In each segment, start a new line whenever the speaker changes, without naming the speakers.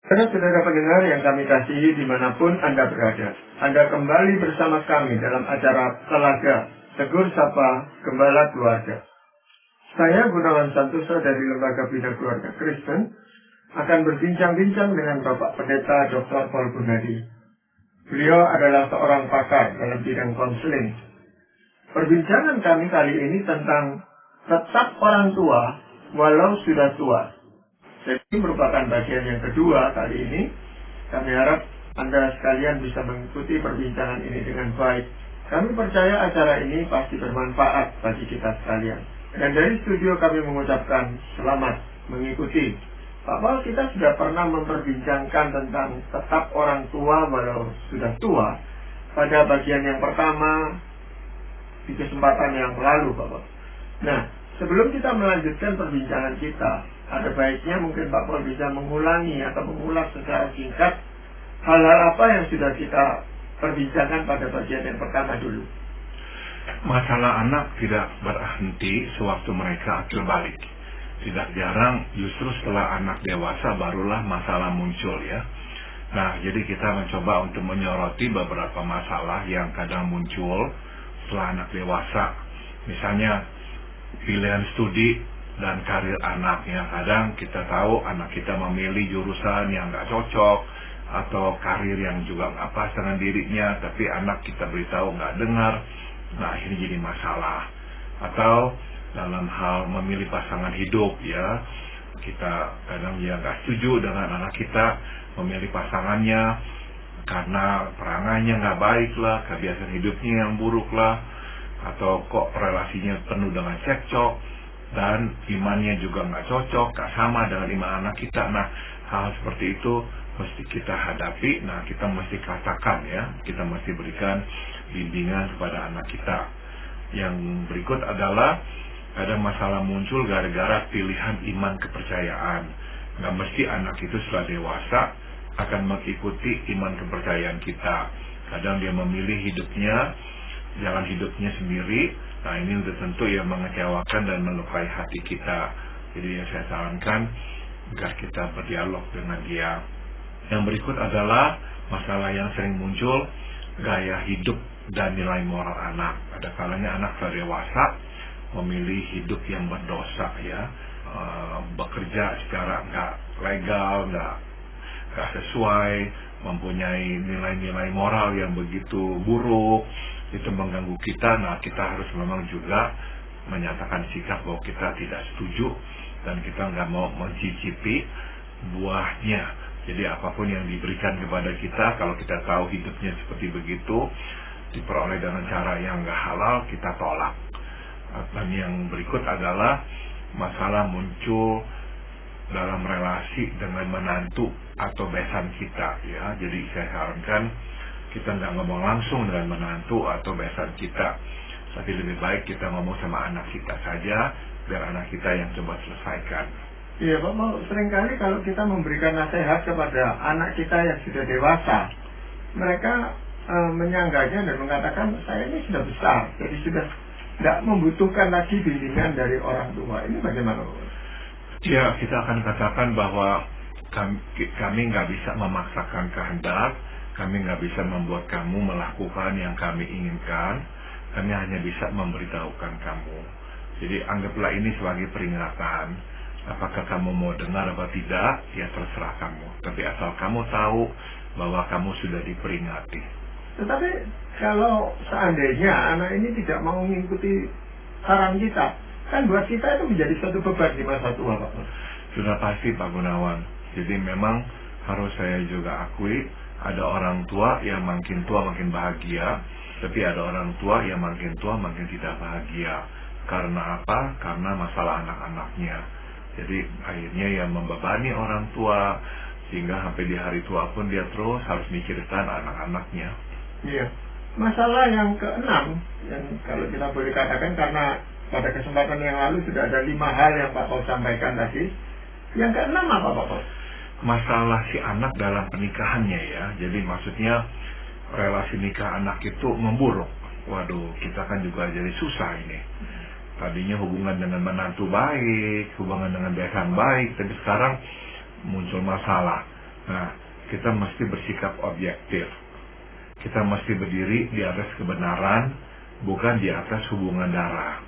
Saudara-saudara pendengar yang kami kasihi dimanapun Anda berada, Anda kembali bersama kami dalam acara Telaga Tegur Sapa Gembala Keluarga. Saya Gunawan Santoso dari Lembaga Bina Keluarga Kristen akan berbincang-bincang dengan Bapak Pendeta Dr. Paul Gunadi. Beliau adalah seorang pakar dalam bidang konseling. Perbincangan kami kali ini tentang tetap orang tua walau sudah tua. Jadi merupakan bagian yang kedua kali ini. Kami harap Anda sekalian bisa mengikuti perbincangan ini dengan baik. Kami percaya acara ini pasti bermanfaat bagi kita sekalian. Dan dari studio kami mengucapkan selamat mengikuti. Pak Paul, kita sudah pernah memperbincangkan tentang tetap orang tua walau sudah tua pada bagian yang pertama di kesempatan yang lalu, Pak Paul. Nah, sebelum kita melanjutkan perbincangan kita, ada baiknya mungkin Pak Paul bisa mengulangi atau mengulas secara singkat hal-hal apa yang sudah kita perbincangkan pada bagian yang pertama dulu.
Masalah anak tidak berhenti sewaktu mereka akil balik. Tidak jarang justru setelah anak dewasa barulah masalah muncul ya. Nah, jadi kita mencoba untuk menyoroti beberapa masalah yang kadang muncul setelah anak dewasa. Misalnya pilihan studi dan karir anaknya. Kadang kita tahu anak kita memilih jurusan yang nggak cocok atau karir yang juga nggak pas dengan dirinya, tapi anak kita beritahu nggak dengar. Nah, ini jadi masalah. Atau dalam hal memilih pasangan hidup ya, kita kadang ya nggak setuju dengan anak kita memilih pasangannya karena perangainya nggak baik lah, kebiasaan hidupnya yang buruk lah, atau kok relasinya penuh dengan cekcok dan imannya juga nggak cocok, nggak sama dengan iman anak kita. Nah, hal seperti itu mesti kita hadapi. Nah, kita mesti katakan ya, kita mesti berikan bimbingan kepada anak kita. Yang berikut adalah ada masalah muncul gara-gara pilihan iman kepercayaan. Nggak mesti anak itu setelah dewasa akan mengikuti iman kepercayaan kita. Kadang dia memilih hidupnya, jalan hidupnya sendiri. Nah, ini sudah tentu yang mengecewakan dan melukai hati kita. Jadi yang saya sarankan agar kita berdialog dengan dia. Yang berikut adalah masalah yang sering muncul, gaya hidup dan nilai moral anak. Ada kalanya anak sudah dewasa memilih hidup yang berdosa ya, bekerja secara nggak legal, nggak sesuai, mempunyai nilai-nilai moral yang begitu buruk, itu mengganggu kita. Nah, kita harus memang juga menyatakan sikap bahwa kita tidak setuju dan kita nggak mau mencicipi buahnya. Jadi apapun yang diberikan kepada kita, kalau kita tahu hidupnya seperti begitu, diperoleh dengan cara yang nggak halal, kita tolak. Dan yang berikut adalah masalah muncul dalam relasi dengan menantu atau besan kita ya. Jadi saya sarankan kita nggak ngomong langsung dengan menantu atau besan kita, tapi lebih baik kita ngomong sama anak kita saja, biar anak kita yang coba selesaikan.
Iya Pak, seringkali kalau kita memberikan nasihat kepada anak kita yang sudah dewasa, mereka menyanggahnya dan mengatakan saya ini sudah besar, jadi sudah tidak membutuhkan lagi bimbingan dari orang tua. Ini bagaimana Pak?
Ya, kita akan katakan bahwa kami nggak bisa memaksakan kehendak, kami nggak bisa membuat kamu melakukan yang kami inginkan, kami hanya bisa memberitahukan kamu. Jadi anggaplah ini sebagai peringatan. Apakah kamu mau dengar atau tidak, ya terserah kamu. Tapi asal kamu tahu bahwa kamu sudah diperingati.
Tetapi kalau seandainya anak ini tidak mau mengikuti saran kita, kan buat kita itu menjadi satu beban di masa tua, Pak.
Sudah pasti, Pak Gunawan. Jadi memang harus saya juga akui, ada orang tua yang makin tua makin bahagia, tapi ada orang tua yang makin tua makin tidak bahagia. Karena apa? Karena masalah anak-anaknya. Jadi akhirnya yang membebani orang tua, sehingga sampai di hari tua pun dia terus harus mikirkan anak-anaknya.
Iya. Masalah yang keenam, yang kalau kita boleh katakan, karena pada kesempatan yang lalu sudah ada 5 hal yang Pak Paul sampaikan tadi. Yang keenam apa Pak Paul?
Masalah si anak dalam pernikahannya ya. Jadi maksudnya relasi nikah anak itu memburuk. Waduh, kita kan juga jadi susah ini. Tadinya hubungan dengan menantu baik, hubungan dengan besan baik, tapi sekarang muncul masalah. Nah, kita mesti bersikap objektif. Kita mesti berdiri di atas kebenaran, bukan di atas hubungan darah.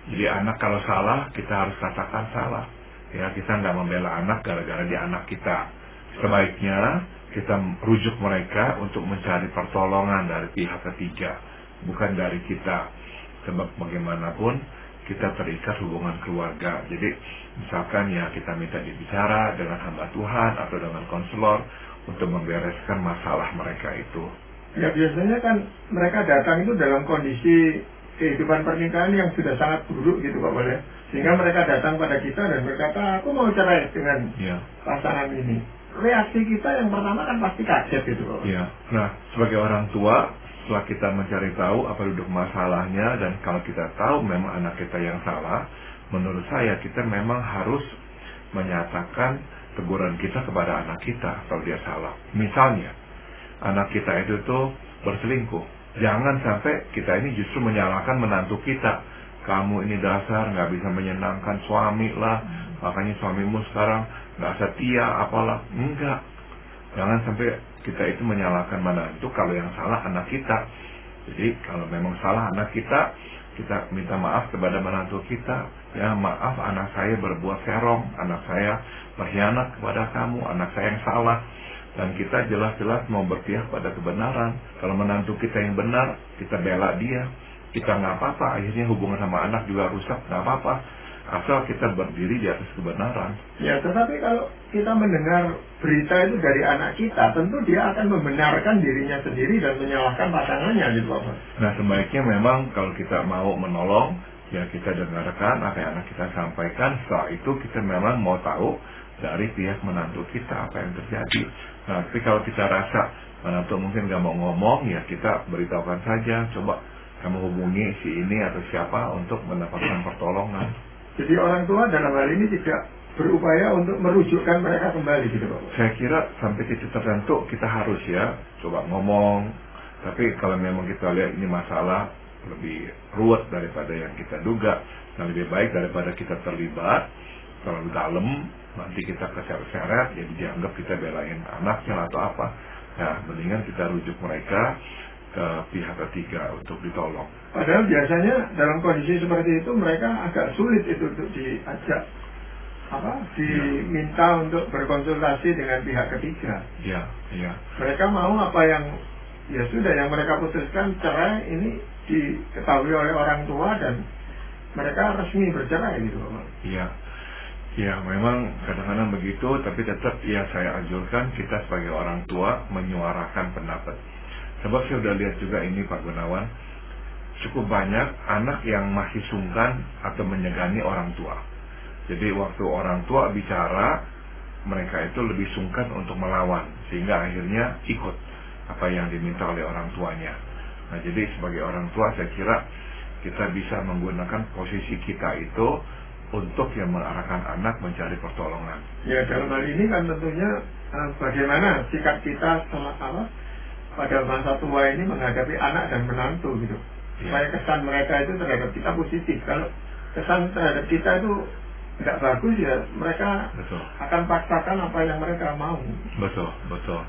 Jadi anak kalau salah, kita harus katakan salah. Ya, kita nggak membela anak gara-gara dia anak kita. Sebaiknya kita rujuk mereka untuk mencari pertolongan dari pihak ketiga, bukan dari kita. Sebab bagaimanapun kita terikat hubungan keluarga. Jadi misalkan ya kita minta dibicara dengan hamba Tuhan atau dengan konselor untuk membereskan masalah mereka itu.
Ya biasanya kan mereka datang itu dalam kondisi kehidupan pernikahan yang sudah sangat buruk gitu Pak Boleh. Sehingga mereka datang pada kita dan berkata, aku mau cerai dengan pasangan ini. Reaksi kita yang pertama kan pasti kaget gitu Pak.
Ya. Nah, sebagai orang tua, setelah kita mencari tahu apa duduk masalahnya dan kalau kita tahu memang anak kita yang salah, menurut saya kita memang harus menyatakan teguran kita kepada anak kita kalau dia salah. Misalnya, anak kita itu tuh berselingkuh. Jangan sampai kita ini justru menyalahkan menantu kita. Kamu ini dasar nggak bisa menyenangkan suami lah, makanya suamimu sekarang nggak setia apalah. Enggak. Jangan sampai kita itu menyalahkan menantu kalau yang salah anak kita. Jadi kalau memang salah anak kita, kita minta maaf kepada menantu kita. Ya maaf anak saya berbuat serong, anak saya berkhianat kepada kamu, anak saya yang salah. Dan kita jelas-jelas mau berpihak pada kebenaran. Kalau menantu kita yang benar, kita bela dia. Kita nggak apa-apa, akhirnya hubungan sama anak juga rusak, nggak apa-apa. Asal kita berdiri di atas kebenaran.
Ya, tetapi kalau kita mendengar berita itu dari anak kita, tentu dia akan membenarkan dirinya sendiri dan menyalahkan pasangannya gitu Pak.
Nah sebaiknya memang kalau kita mau menolong, ya kita dengarkan apa yang anak kita sampaikan. Setelah itu kita memang mau tahu dari pihak menantu kita apa yang terjadi. Nah, tapi kalau kita rasa menantu mungkin nggak mau ngomong, ya kita beritahukan saja, coba kamu hubungi si ini atau siapa untuk mendapatkan pertolongan.
Jadi orang tua dalam hal ini tidak berupaya untuk merujukkan mereka kembali gitu Pak.
Saya kira sampai titik tertentu kita harus ya coba ngomong. Tapi kalau memang kita lihat ini masalah lebih ruwet daripada yang kita duga, dan lebih baik daripada kita terlibat terlalu dalam, nanti kita keseret-seret, jadi dianggap kita belain anaknya atau apa. Nah, mendingan kita rujuk mereka ke pihak ketiga untuk ditolong.
Padahal biasanya dalam kondisi seperti itu mereka agak sulit itu untuk diajak diminta untuk berkonsultasi dengan pihak ketiga.
Iya.
Mereka mau apa yang ya sudah yang mereka putuskan cerai ini diketahui oleh orang tua dan mereka resmi bercerai gitu Pak.
Ya memang kadang-kadang begitu, tapi tetap ya saya anjurkan kita sebagai orang tua menyuarakan pendapat. Sebab saya sudah lihat juga ini Pak Gunawan, cukup banyak anak yang masih sungkan atau menyegani orang tua. Jadi waktu orang tua bicara, mereka itu lebih sungkan untuk melawan, sehingga akhirnya ikut apa yang diminta oleh orang tuanya. Nah jadi sebagai orang tua saya kira kita bisa menggunakan posisi kita itu untuk yang mengarahkan anak mencari pertolongan.
Ya dalam hal ini kan tentunya bagaimana sikap kita pada masa tua ini menghadapi anak dan menantu gitu. Supaya kesan mereka itu terhadap kita positif. Kalau kesan terhadap kita itu tidak bagus ya mereka akan paksakan apa yang mereka mau.
Betul.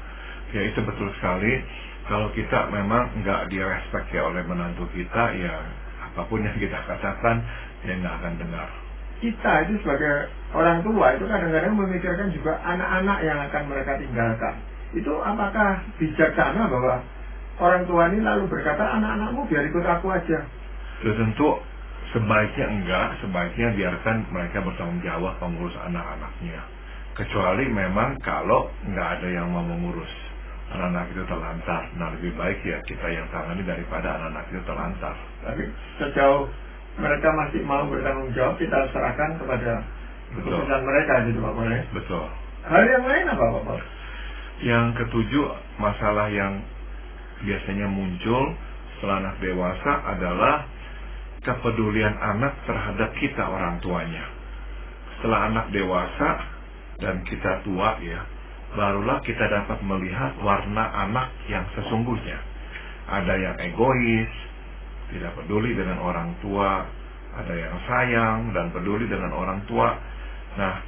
Ya itu betul sekali. Kalau kita memang nggak direspek ya oleh menantu kita, ya apapun yang kita katakan dia nggak akan dengar.
Kita itu sebagai orang tua itu kadang-kadang memikirkan juga anak-anak yang akan mereka tinggalkan. Itu apakah bijaksana bahwa orang tua ini lalu berkata anak-anakmu biar ikut aku aja?
Tentu sebaiknya enggak, sebaiknya biarkan mereka bertanggung jawab mengurus anak-anaknya. Kecuali memang kalau nggak ada yang mau mengurus, anak-anak itu terlantar. Nah lebih baik ya kita yang tangani daripada anak-anak itu terlantar.
Tapi sejauh mereka masih mau bertanggung jawab, kita serahkan kepada keputusan mereka gitu Pak Boleh.
Betul.
Hal yang lain apa Pak?
Yang ketujuh, masalah yang biasanya muncul setelah anak dewasa adalah kepedulian anak terhadap kita orang tuanya. Setelah anak dewasa dan kita tua ya, barulah kita dapat melihat warna anak yang sesungguhnya. Ada yang egois, tidak peduli dengan orang tua, ada yang sayang dan peduli dengan orang tua. Nah,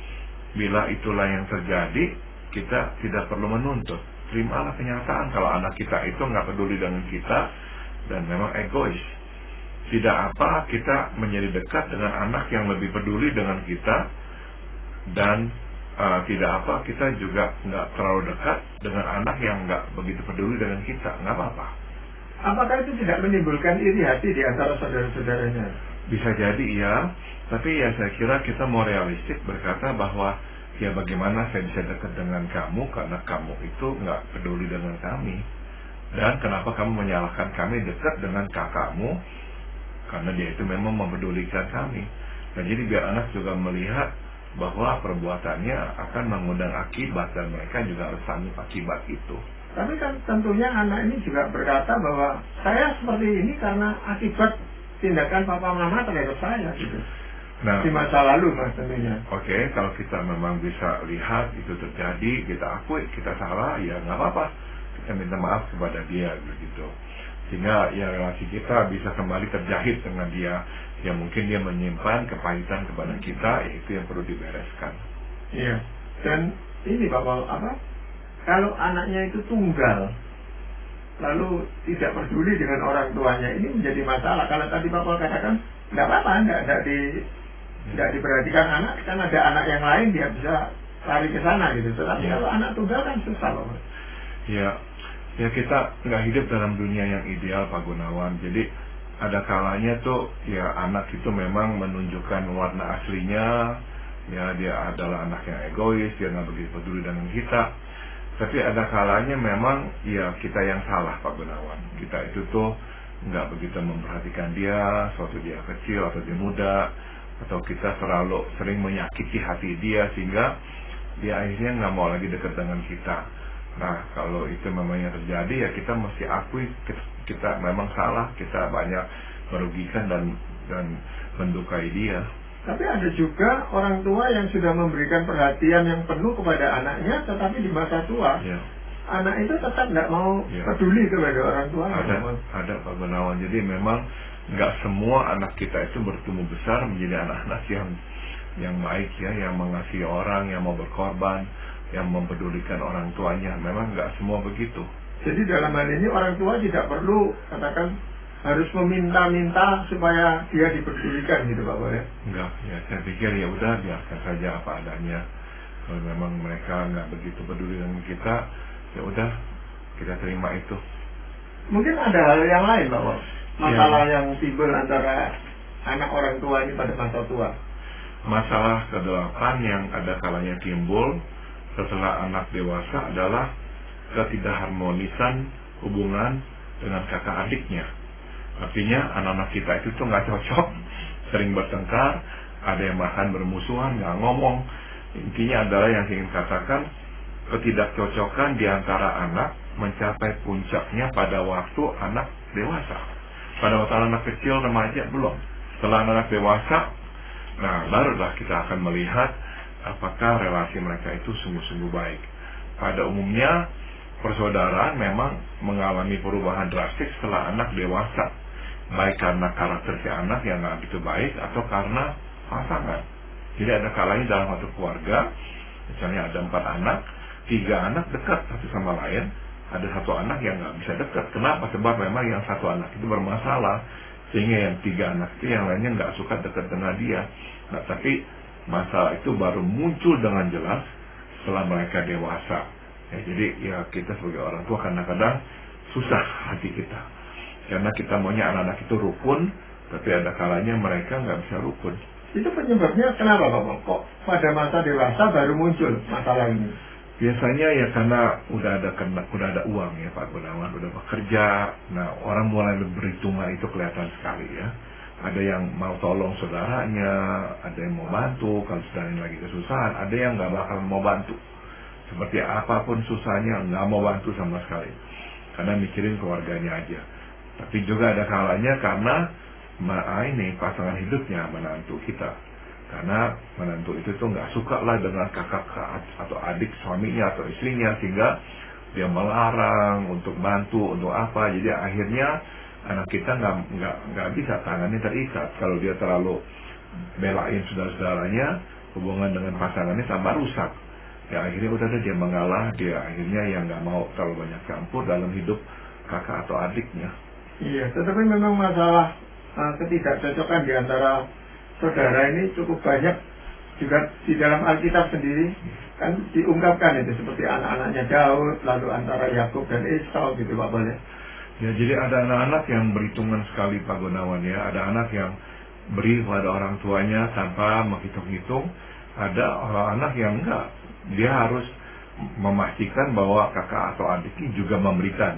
bila itulah yang terjadi, kita tidak perlu menuntut. Terimalah kenyataan kalau anak kita itu nggak peduli dengan kita dan memang egois. Tidak apa kita menjadi dekat dengan anak yang lebih peduli dengan kita, dan tidak apa kita juga nggak terlalu dekat dengan anak yang nggak begitu peduli dengan kita. Nggak apa-apa.
Apakah itu tidak menimbulkan iri hati di antara saudara-saudaranya?
Bisa jadi ya, tapi ya saya kira kita mau realistik berkata bahwa ya bagaimana saya bisa dekat dengan kamu karena kamu itu nggak peduli dengan kami. Dan kenapa kamu menyalahkan kami dekat dengan kakakmu? Karena dia itu memang mempedulikan kami. Nah jadi biar anak juga melihat bahwa perbuatannya akan mengundang akibat dan mereka juga harus tanggung akibat itu.
Tapi kan tentunya anak ini juga berkata bahwa saya seperti ini karena akibat tindakan papa mama terhadap saya gitu.
Nah,
di masa lalu mas tentunya.
Oke, kalau kita memang bisa lihat itu terjadi, kita akui kita salah, ya nggak apa-apa. Kita minta maaf kepada dia begitu. Sehingga ya relasi kita bisa kembali terjahit dengan dia. Ya mungkin dia menyimpan kepahitan kepada kita, itu yang perlu dibereskan.
Iya. Dan ini Pak Paul, kalau anaknya itu tunggal, lalu tidak peduli dengan orang tuanya, ini menjadi masalah. Kalau tadi Pak Paul katakan, tidak apa-apa, tidak diperhatikan anak, kan ada anak yang lain dia bisa lari ke sana gitu. Tetapi kalau anak tunggal kan susah Pak Paul.
Ya kita nggak hidup dalam dunia yang ideal Pak Gunawan. Jadi ada kalanya tuh ya anak itu memang menunjukkan warna aslinya. Ya dia adalah anak yang egois, dia nggak begitu peduli dengan kita. Tapi ada kalanya memang ya kita yang salah Pak Gunawan. Kita itu tuh nggak begitu memperhatikan dia, suatu dia kecil atau dia muda, atau kita terlalu sering menyakiti hati dia sehingga dia akhirnya nggak mau lagi dekat dengan kita. Nah kalau itu memang yang terjadi ya kita mesti akui kita memang salah, kita banyak merugikan dan mendukai dia.
Tapi ada juga orang tua yang sudah memberikan perhatian yang penuh kepada anaknya, tetapi di masa tua anak itu tetap nggak mau peduli kepada orang tua.
Ada Pak Gunawan. Jadi memang nggak semua anak kita itu bertumbuh besar menjadi anak-anak yang baik ya, yang mengasihi orang, yang mau berkorban, yang mempedulikan orang tuanya. Memang nggak semua begitu.
Jadi dalam hal ini orang tua tidak perlu katakan harus meminta-minta supaya dia dipedulikan gitu Pak Boy.
Enggak, ya saya pikir ya udah biarkan saja apa adanya. Kalau memang mereka nggak begitu peduli dengan kita, ya udah kita terima itu.
Mungkin ada hal yang lain Pak Boy, masalah yang timbul antara anak orang tua ini pada masa tua.
Masalah ke-8 yang ada kalanya timbul setelah anak dewasa adalah ketidakharmonisan hubungan dengan kakak adiknya. Artinya anak-anak kita itu tuh nggak cocok, sering bertengkar, ada yang bahkan bermusuhan, nggak ngomong. Intinya adalah yang ingin katakan ketidakcocokan di antara anak mencapai puncaknya pada waktu anak dewasa. Pada waktu anak kecil remaja belum. Setelah anak dewasa, nah barulah kita akan melihat apakah relasi mereka itu sungguh-sungguh baik. Pada umumnya persaudaraan memang mengalami perubahan drastis setelah anak dewasa, baik karena karakter si anak yang nggak begitu baik atau karena pasangan. Jadi ada kalanya dalam satu keluarga, misalnya ada 4 anak, 3 anak dekat satu sama lain, ada 1 anak yang nggak bisa dekat. Kenapa? Sebab memang yang 1 anak itu bermasalah, sehingga yang 3 anak itu yang lainnya nggak suka dekat dengan dia. Nah tapi masalah itu baru muncul dengan jelas setelah mereka dewasa. Ya, jadi ya kita sebagai orang tua kadang-kadang susah hati kita, karena kita maunya anak-anak itu rukun, tapi ada kalanya mereka nggak bisa rukun.
Itu penyebabnya kenapa Bapak? Kok pada masa dewasa baru muncul masalah ini?
Biasanya ya karena udah ada uang ya Pak Gunawan, udah bekerja. Nah orang mulai berhitungan itu kelihatan sekali ya. Ada yang mau tolong saudaranya, ada yang mau bantu kalau saudaranya lagi kesusahan, ada yang nggak bakal mau bantu. Seperti apapun susahnya nggak mau bantu sama sekali, karena mikirin keluarganya aja. Tapi juga ada kalanya karena ini pasangan hidupnya menantu kita, karena menantu itu tuh nggak suka lah dengan kakak atau adik suaminya atau istrinya, sehingga dia melarang untuk bantu untuk apa. Jadi akhirnya anak kita nggak bisa, tangannya terikat. Kalau dia terlalu belain saudara-saudaranya, hubungan dengan pasangannya tambah rusak. Ya akhirnya udah deh dia mengalah, dia akhirnya yang nggak mau terlalu banyak campur dalam hidup kakak atau adiknya.
Iya, tetapi memang masalah ketidakcocokan di antara saudara ini cukup banyak juga di dalam Alkitab sendiri kan diungkapkan itu seperti anak-anaknya Daud, lalu antara Yakub dan Esau gitu Pak Bol ya.
Ya jadi ada anak-anak yang berhitungan sekali Pak Gunawan ya, ada anak yang beri pada orang tuanya tanpa menghitung-hitung, ada anak yang enggak, dia harus memastikan bahwa kakak atau adiknya juga memberikan.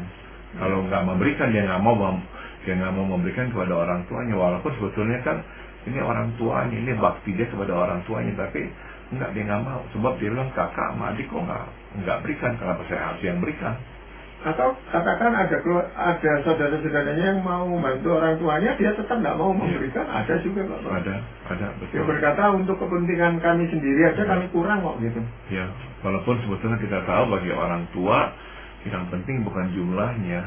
Kalau nggak memberikan dia nggak mau memberikan kepada orang tuanya, walaupun sebetulnya kan ini orang tuanya, ini bakti dia kepada orang tuanya, tapi enggak, dia nggak mau, sebab dia bilang kakak sama adik kok nggak berikan, kenapa saya harus yang berikan?
Atau katakan ada saudara-saudaranya yang mau membantu orang tuanya, dia tetap nggak mau memberikan, ada juga Pak.
Ada betul.
Dia berkata untuk kepentingan kami sendiri aja kami kurang kok gitu.
Ya, walaupun sebetulnya kita tahu bagi orang tua yang penting bukan jumlahnya,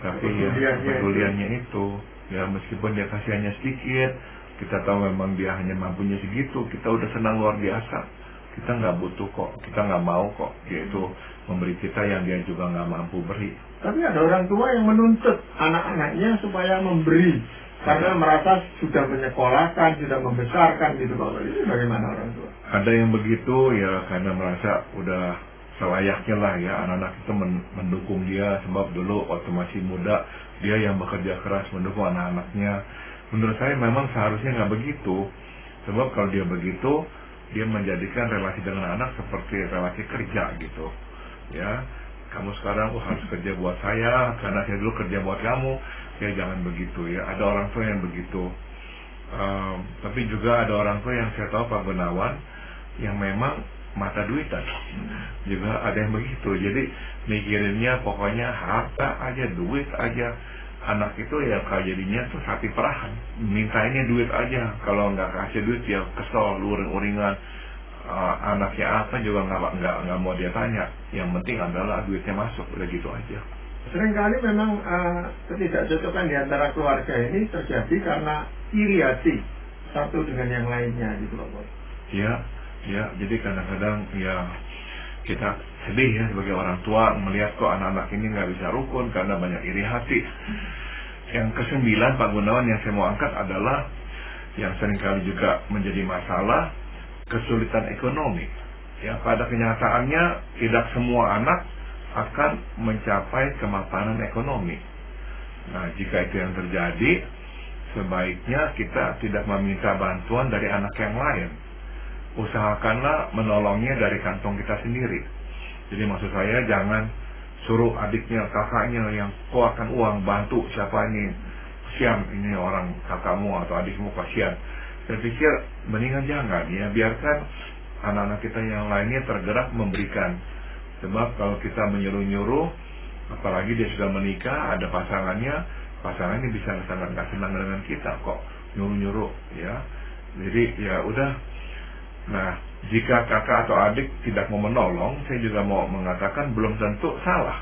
tapi ya peduliannya itu. Ya meskipun dia kasihannya sedikit, kita tahu memang dia hanya mampunya segitu, kita udah senang luar biasa. Kita nggak butuh kok, kita nggak mau kok, yaitu memberi kita yang dia juga nggak mampu beri.
Tapi ada orang tua yang menuntut anak-anaknya supaya memberi karena merasa sudah menyekolahkan, sudah membesarkan gitu Pak. Ini bagaimana orang tua?
Ada yang begitu ya karena merasa udah selayaknya lah ya anak-anak itu mendukung dia, sebab dulu waktu masih muda dia yang bekerja keras mendukung anak-anaknya. Menurut saya memang seharusnya nggak begitu, sebab kalau dia begitu dia menjadikan relasi dengan anak seperti relasi kerja gitu ya. Kamu sekarang harus kerja buat saya karena saya dulu kerja buat kamu. Ya jangan begitu ya. Ada orang tua yang begitu. Tapi juga ada orang tua yang saya tahu Pak Gunawan yang memang mata duitan. Juga ada yang begitu. Jadi mikirinnya pokoknya harta aja, duit aja. Anak itu ya kalau jadinya tuh sapi perahan, mintainnya duit aja. Kalau nggak kasih duit ya kesel, uring-uringan. Anaknya apa juga nggak mau dia tanya. Yang penting adalah duitnya masuk, udah gitu aja.
Seringkali memang ketidakcocokan di antara keluarga ini terjadi karena iri hati satu dengan yang lainnya gitu Pak.
Ya, jadi kadang-kadang ya kita sedih ya sebagai orang tua melihat kok anak-anak ini nggak bisa rukun karena banyak iri hati. Yang ke-9 Pak Gunawan yang saya mau angkat adalah yang seringkali juga menjadi masalah, kesulitan ekonomi. Ya, pada kenyataannya tidak semua anak akan mencapai kemapanan ekonomi. Nah, jika itu yang terjadi, sebaiknya kita tidak meminta bantuan dari anak yang lain. Usahakanlah menolongnya dari kantong kita sendiri. Jadi maksud saya jangan suruh adiknya, kakaknya yang keluarkan uang bantu siapa ini, kasihan ini orang kakakmu atau adikmu kasihan. Saya pikir mendingan jangan ya, biarkan anak-anak kita yang lainnya tergerak memberikan. Sebab kalau kita menyuruh-nyuruh, apalagi dia sudah menikah, ada pasangannya bisa sangat nggak senang dengan kita kok nyuruh-nyuruh ya. Jadi ya udah. Nah, jika kakak atau adik tidak mau menolong, saya juga mau mengatakan belum tentu salah.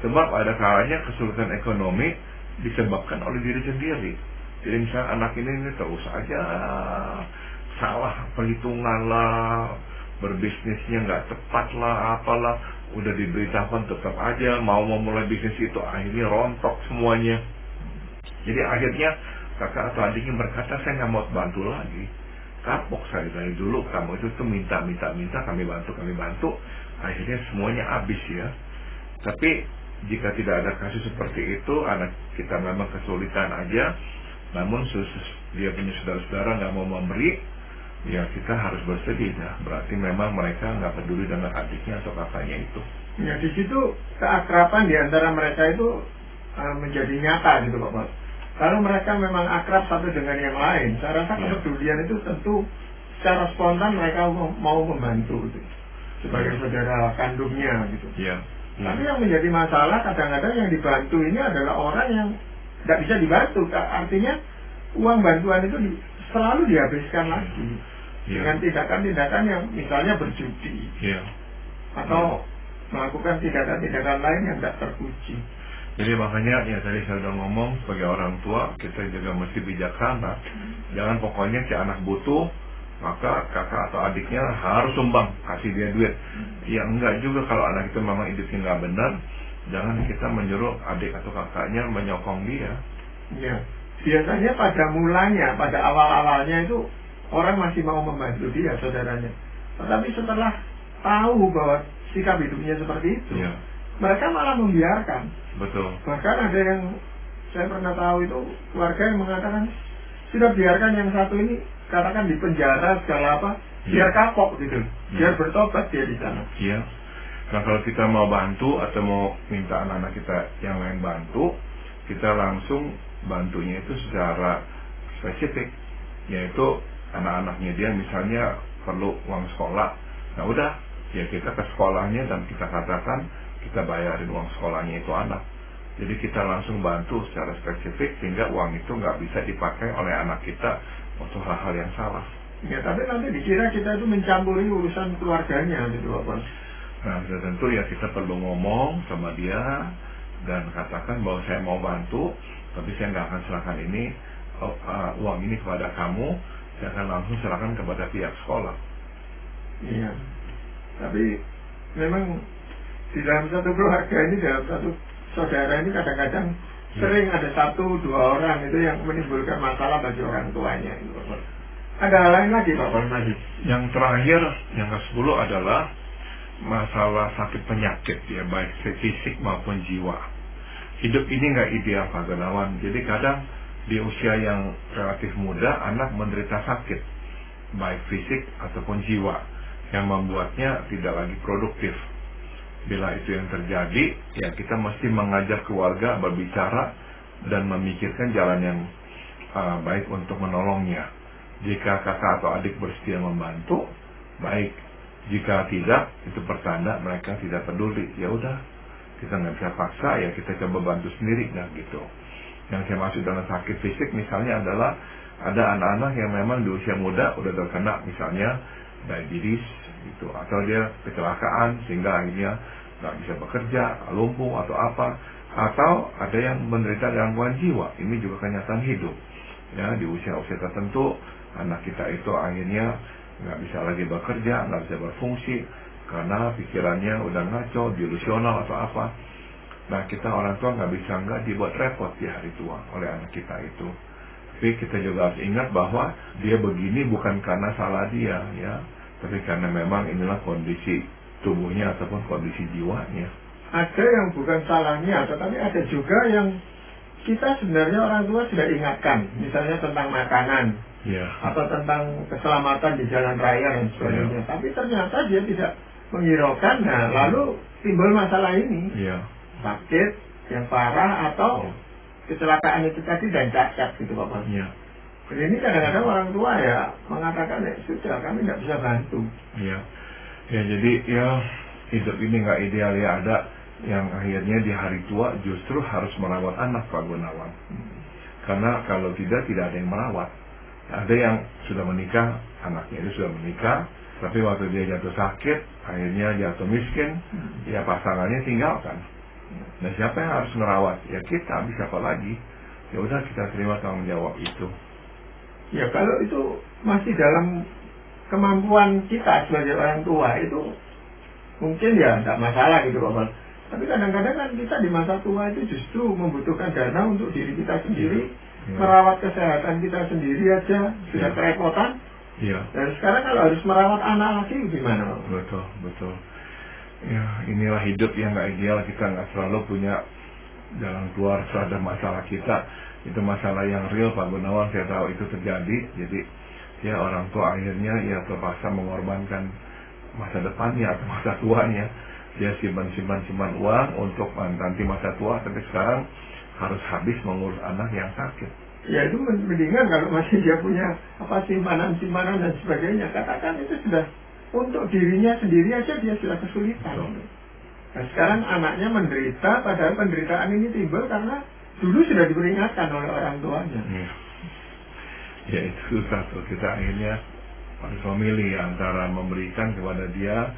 Sebab ada kalanya kesulitan ekonomi disebabkan oleh diri sendiri. Jadi misalnya anak ini terus aja salah perhitungan lah, berbisnisnya nggak tepat lah, apalah, udah diberitahukan tetap aja mau memulai bisnis itu akhirnya rontok semuanya. Jadi akhirnya kakak atau adiknya berkata saya nggak mau bantu lagi. Kapok saya dari dulu kamu itu tuh minta kami bantu, akhirnya semuanya habis ya. Tapi jika tidak ada kasus seperti itu, anak kita memang kesulitan aja, namun dia punya saudara-saudara nggak mau memberi, ya kita harus bersedih ya. Berarti memang mereka nggak peduli dengan adiknya atau kakaknya itu.
Ya di situ keakraban di antara mereka itu menjadi nyata gitu Pak. Kalau mereka memang akrab satu dengan yang lain, saya rasa kepedulian itu tentu secara spontan mereka mau membantu gitu, sebagai saudara kandungnya gitu. Tapi yang menjadi masalah kadang-kadang yang dibantu ini adalah orang yang tidak bisa dibantu. Artinya uang bantuan itu selalu dihabiskan lagi dengan tindakan-tindakan yang misalnya berjudi atau melakukan tindakan-tindakan lain yang tidak terpuji.
Jadi makanya ya tadi saya sudah ngomong, sebagai orang tua kita juga mesti bijaksana. Jangan pokoknya si anak butuh maka kakak atau adiknya harus sumbang, kasih dia duit. Ya enggak juga, kalau anak itu memang hidupnya nggak benar, jangan kita menyuruh adik atau kakaknya menyokong dia.
Ya, biasanya pada mulanya, pada awal-awalnya itu orang masih mau membantu dia, saudaranya. Tetapi setelah tahu bahwa sikap hidupnya seperti itu,
Ya,
mereka malah membiarkan.
betul.
Bahkan ada yang saya pernah tahu itu keluarga yang mengatakan, sudah biarkan yang satu ini katakan di penjara segala apa, biar kapok gitu, biar bertobat dia di sana.
Iya. Nah, kalau kita mau bantu atau mau minta anak-anak kita yang lain bantu, kita langsung bantunya itu secara spesifik, yaitu anak-anaknya dia misalnya perlu uang sekolah. Nah udah, ya kita ke sekolahnya dan kita katakan kita bayarin uang sekolahnya itu anak. Jadi kita langsung bantu secara spesifik sehingga uang itu nggak bisa dipakai oleh anak kita untuk hal-hal yang salah.
Ya, tapi nanti dikira kita itu mencampuri urusan keluarganya gitu, Bapak.
Nah, tentu ya kita perlu ngomong sama dia dan katakan bahwa saya mau bantu, tapi saya nggak akan serahkan ini uang ini kepada kamu, saya akan langsung serahkan kepada pihak sekolah.
Iya. Tapi memang di dalam satu keluarga ini, dalam satu saudara ini kadang-kadang sering ada 1-2 orang itu yang menimbulkan masalah bagi orang tuanya. Ada hal lain lagi, Pak Farmadi?
Yang terakhir, yang ke-10 adalah masalah sakit penyakit, ya baik fisik maupun jiwa. Hidup ini nggak ideal, Pak Gunawan. Jadi kadang di usia yang relatif muda, anak menderita sakit, baik fisik ataupun jiwa, yang membuatnya tidak lagi produktif. Bila itu yang terjadi, ya kita mesti mengajak keluarga berbicara dan memikirkan jalan yang baik untuk menolongnya. Jika kakak atau adik bersedia membantu, baik. Jika tidak, itu pertanda mereka tidak peduli. Ya udah, kita nggak bisa paksa, ya kita coba bantu sendiri, nah gitu. Yang saya maksud dengan sakit fisik misalnya adalah ada anak-anak yang memang di usia muda udah terkena misalnya diabetes gitu, atau dia kecelakaan sehingga akhirnya nggak bisa bekerja, lumpuh atau apa, atau ada yang menderita gangguan jiwa. Ini juga kenyataan hidup. Ya, di usia-usia tertentu anak kita itu akhirnya nggak bisa lagi bekerja, nggak bisa berfungsi karena pikirannya udah ngaco, delusional atau apa. Nah, kita orang tua nggak bisa nggak dibuat repot di hari tua oleh anak kita itu. Tapi kita juga harus ingat bahwa dia begini bukan karena salah dia, ya, tapi karena memang inilah kondisi tubuhnya ataupun kondisi jiwanya.
Ada yang bukan salahnya, tetapi ada juga yang kita sebenarnya orang tua sudah ingatkan, misalnya tentang makanan,
Ya.
atau tentang keselamatan di jalan raya dan sebagainya. Tapi ternyata dia tidak menghiraukan, nah lalu timbul masalah ini, sakit yang parah atau kecelakaan itu tadi dan cacat gitu, Bapak. Jadi ini kadang-kadang orang tua ya mengatakan ya sudah kami nggak bisa bantu.
Ya, jadi ya hidup ini nggak ideal, ya ada yang akhirnya di hari tua justru harus merawat anak, Pak Gunawan. Karena kalau tidak ada yang merawat. Ada yang sudah menikah, anaknya itu sudah menikah, tapi waktu dia jatuh sakit, akhirnya jatuh miskin, ya pasangannya tinggalkan. Nah, siapa yang harus merawat? Ya kita, bisa apa lagi? Ya udah, kita terima tanggung jawab itu.
Ya kalau itu masih dalam kemampuan kita sebagai orang tua itu mungkin ya tidak masalah gitu, Bapak. Tapi kadang-kadang kan kita di masa tua itu justru membutuhkan dana untuk diri kita sendiri, merawat kesehatan kita sendiri aja sudah kerepotan. Dan sekarang kalau harus merawat anak lagi gimana, Bapak?
Betul. Ya, inilah hidup yang nggak ideal. Kita nggak selalu punya jalan keluar terhadap masalah kita. Itu masalah yang real, Pak Gunawan. Saya tahu itu terjadi. Jadi ya orang tua akhirnya ya terpaksa mengorbankan masa depannya atau masa tuanya. Dia simpan uang untuk nanti masa tua, tapi sekarang harus habis mengurus anak yang sakit.
Ya itu mendingan kalau masih dia punya simpanan dan sebagainya. Katakan itu sudah untuk dirinya sendiri aja dia sudah kesulitan. Nah, sekarang anaknya menderita, padahal penderitaan ini timbul karena dulu sudah diperingatkan oleh orang tuanya.
Ya itu susah tuh, kita akhirnya harus memilih antara memberikan kepada dia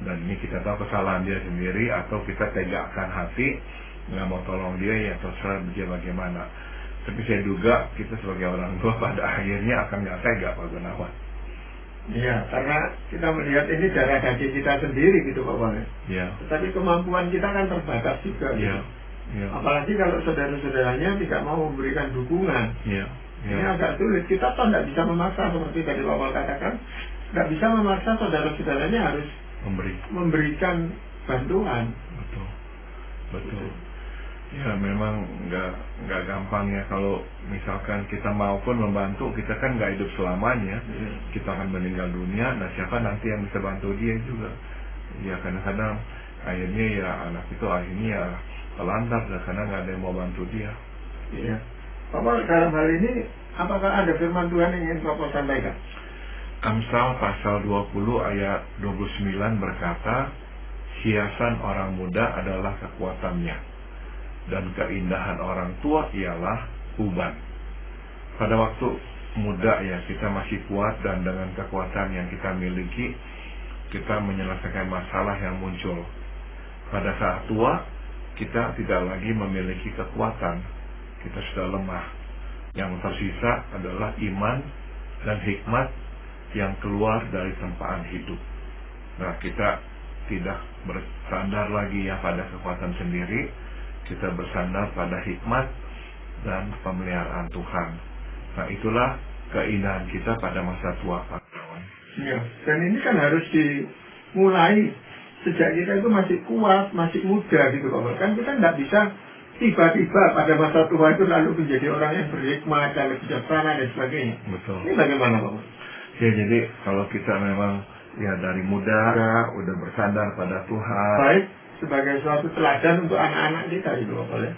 dan ini kita tahu kesalahan dia sendiri, atau kita tegakkan hati nggak mau tolong dia, ya terserah dia bagaimana. Tapi saya duga kita sebagai orang tua pada akhirnya akan nggak tega, Pak Gunawan.
Iya, karena kita melihat ini darah daging kita sendiri gitu Pak Wale.
Iya.
Tetapi kemampuan kita kan terbatas juga.
Iya.
Gitu.
Iya.
Apalagi kalau saudara-saudaranya tidak mau memberikan dukungan.
Iya. Iya.
Ini agak sulit. Kita toh tidak bisa memaksa seperti tadi Pak Wale katakan, tidak bisa memaksa saudara-saudaranya harus memberikan bantuan.
Betul. Betul. Ya memang nggak gampang ya kalau misalkan kita mau pun membantu, kita kan nggak hidup selamanya, kita akan meninggal dunia. Nah siapa nanti yang bisa bantu dia juga? Ya kadang-kadang akhirnya ya anak itu akhirnya ya terlantar karena nggak ada yang mau bantu dia.
Iya. Bapak dalam hal ini apakah ada firman Tuhan yang ingin Bapak sampaikan?
Amsal pasal 20 ayat 29 berkata, hiasan orang muda adalah kekuatannya, dan keindahan orang tua ialah uban. Pada waktu muda ya kita masih kuat, dan dengan kekuatan yang kita miliki kita menyelesaikan masalah yang muncul. Pada saat tua kita tidak lagi memiliki kekuatan, kita sudah lemah. Yang tersisa adalah iman dan hikmat yang keluar dari tempaan hidup. Nah kita tidak bersandar lagi ya pada kekuatan sendiri, kita bersandar pada hikmat dan pemeliharaan Tuhan. Nah itulah keindahan kita pada masa tua Pak kawan.
Ya, dan ini kan harus dimulai sejak kita itu masih kuat, masih muda gitu Pak. Kan kita nggak bisa tiba-tiba pada masa tua itu lalu menjadi orang yang berhikmat, yang bijaksana dan sebagainya.
Betul.
Ini bagaimana Pak?
Ya jadi kalau kita memang ya dari muda udah bersandar pada Tuhan.
Baik, sebagai suatu teladan untuk anak-anak kita itu Bapak ya.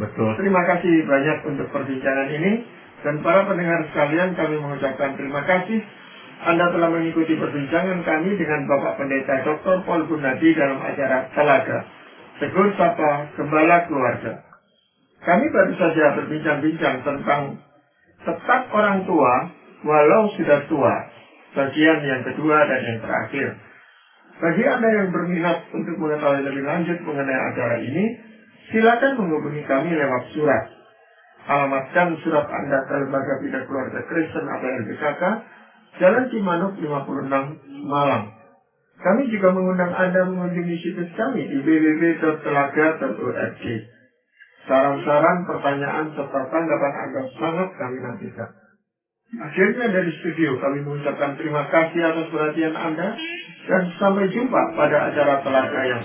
Betul.
Terima kasih banyak untuk perbincangan ini, dan para pendengar sekalian kami mengucapkan terima kasih Anda telah mengikuti perbincangan kami dengan Bapak Pendeta Dr. Paul Gunadi dalam acara Telaga Tegur Sapa Gembala Keluarga. Kami baru saja berbincang-bincang tentang tetap orang tua walau sudah tua, bagian yang kedua dan yang terakhir. Bagi Anda yang berminat untuk mengetahui lebih lanjut mengenai acara ini, silakan menghubungi kami lewat surat. Alamatkan surat Anda ke Lembaga Bina Keluarga Kristen atau LBKK, Jalan Cimanuk 56, Malang. Kami juga mengundang Anda mengunjungi situs kami di www.telaga.org. Saran-saran, pertanyaan, serta tanggapan Anda sangat kami nantikan. Akhirnya dari studio kami mengucapkan terima kasih atas perhatian Anda, dan sampai jumpa pada acara Telaga yang